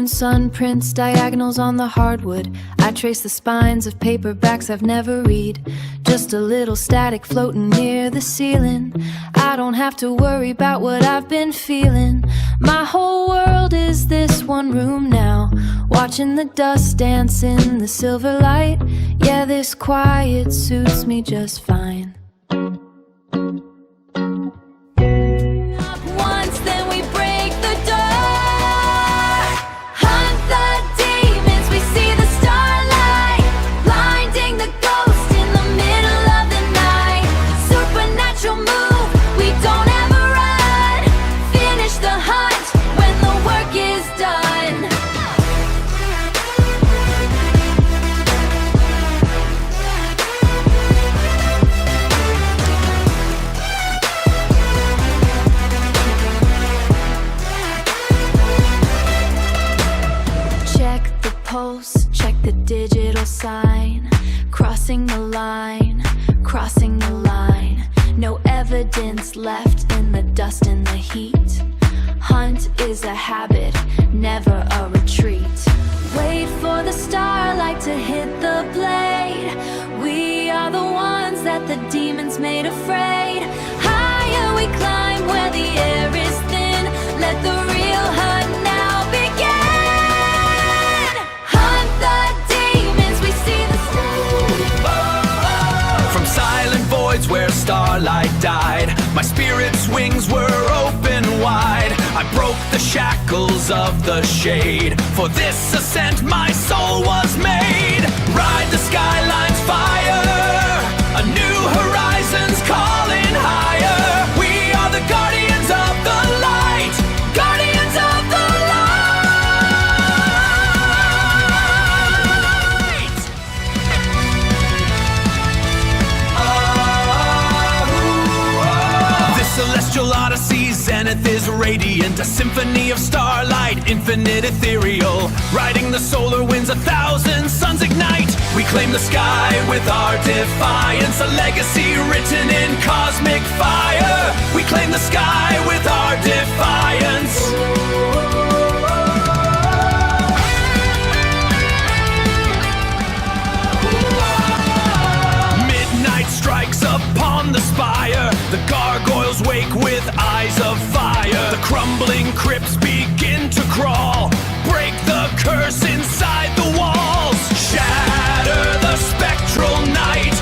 Cartoon sun prints, diagonals on the hardwood. I trace the spines of paperbacks I've never read. Just a little static floating near the ceiling. I don't have to worry about what I've been feeling. My whole world is this one room now, watching the dust dance in the silver light. Yeah, this quiet suits me just fine. Check the digital sign. Crossing the line, crossing the line. No evidence left in the dust and the heat. Hunt is a habit, never a retreat. Wait for the starlight to hit the blade. We are the ones that the demons made afraid. Higher we climb where the air is thin. Let the real hunt now begin. Where starlight died, my spirit's wings were open wide. I broke the shackles of the shade. For this ascent my soul was made. Ride the skyline's fire, a new horizon's calling higher. We are the guardians of the light, guardians of the celestial odyssey, zenith is radiant, a symphony of starlight, infinite ethereal. Riding the solar winds, 1,000 suns ignite. We claim the sky with our defiance, a legacy written in cosmic fire. We claim the sky with our defiance. Midnight strikes upon the spire. The gargoyles wake with eyes of fire. The crumbling crypts begin to crawl. Break the curse inside the walls. Shatter the spectral night.